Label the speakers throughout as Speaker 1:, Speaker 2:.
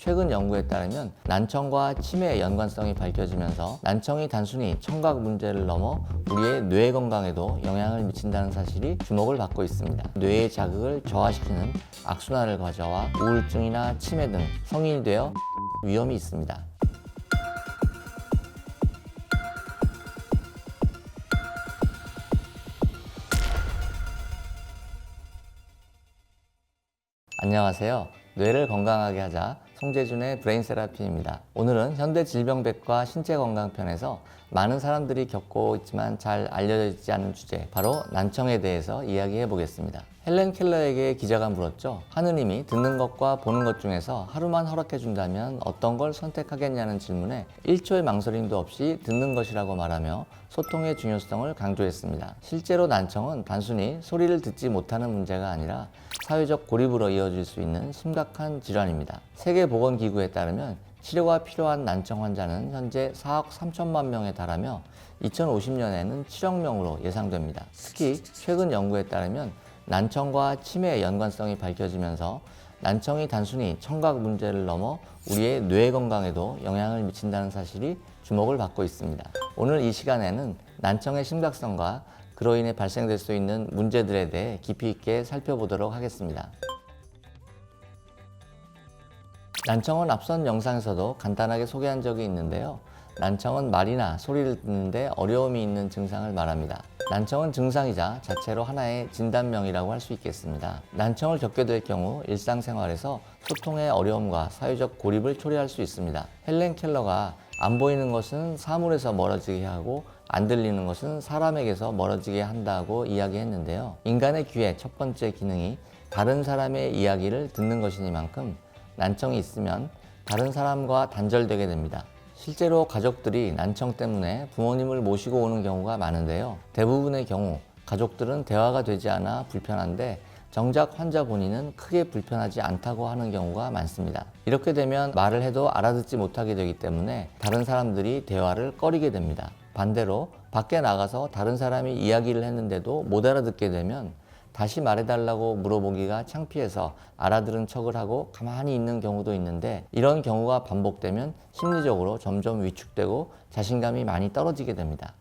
Speaker 1: 최근 연구에 따르면 난청과 치매의 연관성이 밝혀지면서 난청이 단순히 청각 문제를 넘어 우리의 뇌 건강에도 영향을 미친다는 사실이 주목을 받고 있습니다. 뇌의 자극을 저하시키는 악순환을 가져와 우울증이나 치매 등 성인이 되어 위험이 있습니다. 안녕하세요. 뇌를 건강하게 하자 송재준의 브레인 세라피입니다. 오늘은 현대 질병백과 신체건강편에서 많은 사람들이 겪고 있지만 잘 알려져 있지 않은 주제, 바로 난청에 대해서 이야기해 보겠습니다. 헬렌 켈러에게 기자가 물었죠. 하느님이 듣는 것과 보는 것 중에서 하루만 허락해 준다면 어떤 걸 선택하겠냐는 질문에 1초의 망설임도 없이 듣는 것이라고 말하며 소통의 중요성을 강조했습니다. 실제로 난청은 단순히 소리를 듣지 못하는 문제가 아니라 사회적 고립으로 이어질 수 있는 심각한 질환입니다. 세계보건기구에 따르면 치료가 필요한 난청 환자는 현재 4억 3천만 명에 달하며 2050년에는 7억 명으로 예상됩니다. 특히 최근 연구에 따르면 난청과 치매의 연관성이 밝혀지면서 난청이 단순히 청각 문제를 넘어 우리의 뇌 건강에도 영향을 미친다는 사실이 주목을 받고 있습니다. 오늘 이 시간에는 난청의 심각성과 그로 인해 발생될 수 있는 문제들에 대해 깊이 있게 살펴보도록 하겠습니다. 난청은 앞선 영상에서도 간단하게 소개한 적이 있는데요. 난청은 말이나 소리를 듣는데 어려움이 있는 증상을 말합니다. 난청은 증상이자 자체로 하나의 진단명이라고 할 수 있겠습니다. 난청을 겪게 될 경우 일상생활에서 소통의 어려움과 사회적 고립을 초래할 수 있습니다. 헬렌 켈러가 안 보이는 것은 사물에서 멀어지게 하고 안 들리는 것은 사람에게서 멀어지게 한다고 이야기했는데요. 인간의 귀의 첫 번째 기능이 다른 사람의 이야기를 듣는 것이니만큼 난청이 있으면 다른 사람과 단절되게 됩니다. 실제로 가족들이 난청 때문에 부모님을 모시고 오는 경우가 많은데요. 대부분의 경우 가족들은 대화가 되지 않아 불편한데 정작 환자 본인은 크게 불편하지 않다고 하는 경우가 많습니다. 이렇게 되면 말을 해도 알아듣지 못하게 되기 때문에 다른 사람들이 대화를 꺼리게 됩니다. 반대로 밖에 나가서 다른 사람이 이야기를 했는데도 못 알아듣게 되면 다시 말해달라고 물어보기가 창피해서 알아들은 척을 하고 가만히 있는 경우도 있는데, 이런 경우가 반복되면 심리적으로 점점 위축되고 자신감이 많이 떨어지게 됩니다.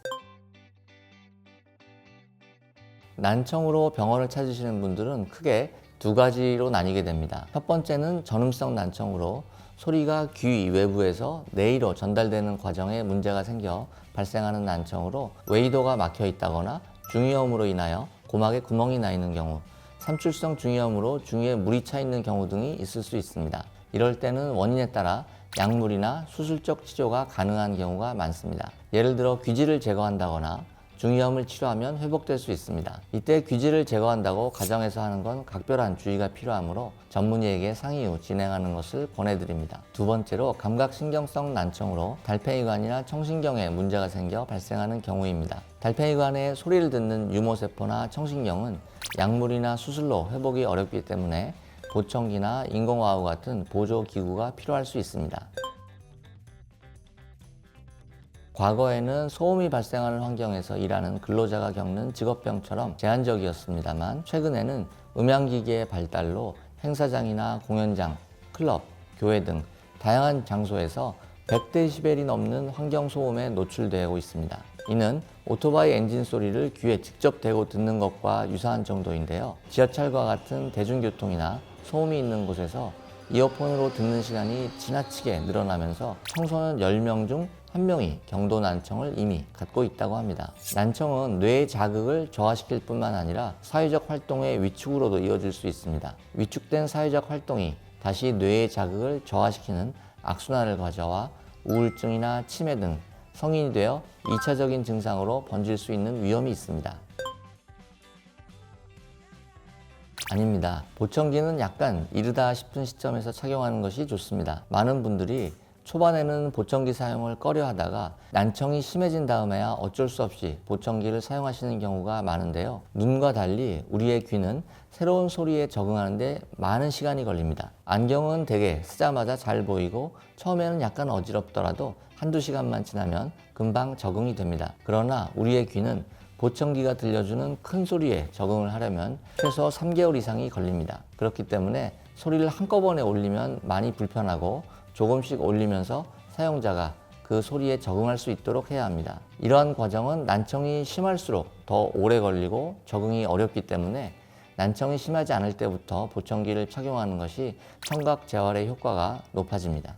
Speaker 1: 난청으로 병원을 찾으시는 분들은 크게 두 가지로 나뉘게 됩니다. 첫 번째는 전음성 난청으로 소리가 귀 외부에서 뇌로 전달되는 과정에 문제가 생겨 발생하는 난청으로 웨이도가 막혀 있다거나 중이염으로 인하여 고막에 구멍이 나 있는 경우, 삼출성 중이염으로 중이에 물이 차 있는 경우 등이 있을 수 있습니다. 이럴 때는 원인에 따라 약물이나 수술적 치료가 가능한 경우가 많습니다. 예를 들어 귀지를 제거한다거나 중이염을 치료하면 회복될 수 있습니다. 이때 귀지를 제거한다고 가정에서 하는 건 각별한 주의가 필요하므로 전문의에게 상의 후 진행하는 것을 권해드립니다. 두 번째로 감각신경성 난청으로 달팽이관이나 청신경에 문제가 생겨 발생하는 경우입니다. 달팽이관에 소리를 듣는 유모세포나 청신경은 약물이나 수술로 회복이 어렵기 때문에 보청기나 인공와우 같은 보조기구가 필요할 수 있습니다. 과거에는 소음이 발생하는 환경에서 일하는 근로자가 겪는 직업병처럼 제한적이었습니다만, 최근에는 음향기기의 발달로 행사장이나 공연장, 클럽, 교회 등 다양한 장소에서 100데시벨이 넘는 환경소음에 노출되고 있습니다. 이는 오토바이 엔진 소리를 귀에 직접 대고 듣는 것과 유사한 정도인데요. 지하철과 같은 대중교통이나 소음이 있는 곳에서 이어폰으로 듣는 시간이 지나치게 늘어나면서 청소년 10명 중 1명이 경도 난청을 이미 갖고 있다고 합니다. 난청은 뇌의 자극을 저하시킬 뿐만 아니라 사회적 활동의 위축으로도 이어질 수 있습니다. 위축된 사회적 활동이 다시 뇌의 자극을 저하시키는 악순환을 가져와 우울증이나 치매 등 성인이 되어 2차적인 증상으로 번질 수 있는 위험이 있습니다. 아닙니다. 보청기는 약간 이르다 싶은 시점에서 착용하는 것이 좋습니다. 많은 분들이 초반에는 보청기 사용을 꺼려 하다가 난청이 심해진 다음에야 어쩔 수 없이 보청기를 사용하시는 경우가 많은데요. 눈과 달리 우리의 귀는 새로운 소리에 적응하는데 많은 시간이 걸립니다. 안경은 대개 쓰자마자 잘 보이고 처음에는 약간 어지럽더라도 한두 시간만 지나면 금방 적응이 됩니다. 그러나 우리의 귀는 보청기가 들려주는 큰 소리에 적응을 하려면 최소 3개월 이상이 걸립니다. 그렇기 때문에 소리를 한꺼번에 올리면 많이 불편하고 조금씩 올리면서 사용자가 그 소리에 적응할 수 있도록 해야 합니다. 이러한 과정은 난청이 심할수록 더 오래 걸리고 적응이 어렵기 때문에 난청이 심하지 않을 때부터 보청기를 착용하는 것이 청각 재활의 효과가 높아집니다.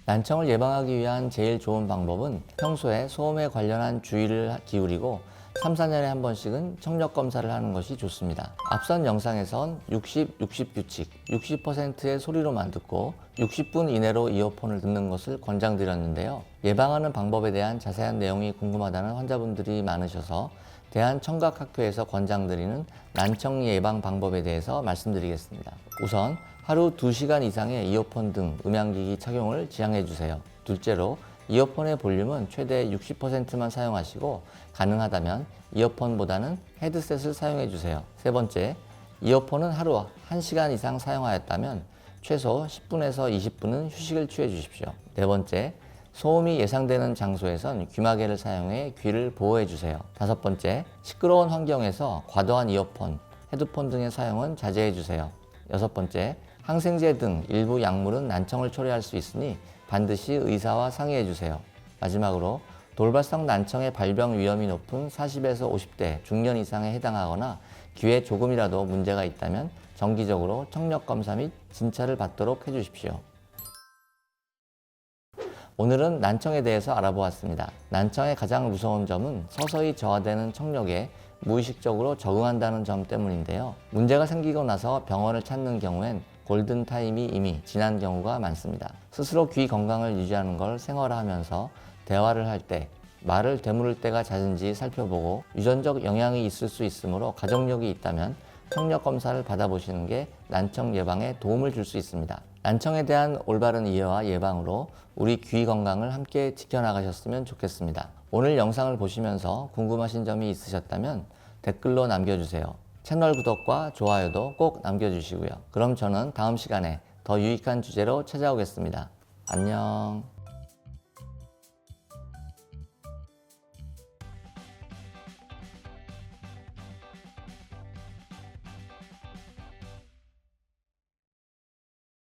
Speaker 1: 난청을 예방하기 위한 제일 좋은 방법은 평소에 소음에 관련한 주의를 기울이고 3, 4년에 한 번씩은 청력 검사를 하는 것이 좋습니다. 앞선 영상에선 60, 60 규칙, 60%의 소리로만 듣고 60분 이내로 이어폰을 듣는 것을 권장드렸는데요. 예방하는 방법에 대한 자세한 내용이 궁금하다는 환자분들이 많으셔서 대한청각학회에서 권장드리는 난청 예방 방법에 대해서 말씀드리겠습니다. 우선 하루 2시간 이상의 이어폰 등 음향기기 착용을 지양해 주세요. 둘째로 이어폰의 볼륨은 최대 60%만 사용하시고 가능하다면 이어폰보다는 헤드셋을 사용해 주세요. 세 번째, 이어폰은 하루 1시간 이상 사용하였다면 최소 10분에서 20분은 휴식을 취해 주십시오. 네 번째, 소음이 예상되는 장소에선 귀마개를 사용해 귀를 보호해 주세요. 다섯 번째, 시끄러운 환경에서 과도한 이어폰, 헤드폰 등의 사용은 자제해 주세요. 여섯 번째, 항생제 등 일부 약물은 난청을 초래할 수 있으니 반드시 의사와 상의해 주세요. 마지막으로 돌발성 난청의 발병 위험이 높은 40에서 50대 중년 이상에 해당하거나 귀에 조금이라도 문제가 있다면 정기적으로 청력 검사 및 진찰을 받도록 해주십시오. 오늘은 난청에 대해서 알아보았습니다. 난청의 가장 무서운 점은 서서히 저하되는 청력에 무의식적으로 적응한다는 점 때문인데요. 문제가 생기고 나서 병원을 찾는 경우엔 골든타임이 이미 지난 경우가 많습니다. 스스로 귀 건강을 유지하는 걸 생활화하면서 대화를 할 때 말을 되물을 때가 잦은지 살펴보고 유전적 영향이 있을 수 있으므로 가족력이 있다면 청력 검사를 받아보시는 게 난청 예방에 도움을 줄 수 있습니다. 난청에 대한 올바른 이해와 예방으로 우리 귀 건강을 함께 지켜나가셨으면 좋겠습니다. 오늘 영상을 보시면서 궁금하신 점이 있으셨다면 댓글로 남겨주세요. 채널 구독과 좋아요도 꼭 남겨주시고요. 그럼 저는 다음 시간에 더 유익한 주제로 찾아오겠습니다. 안녕.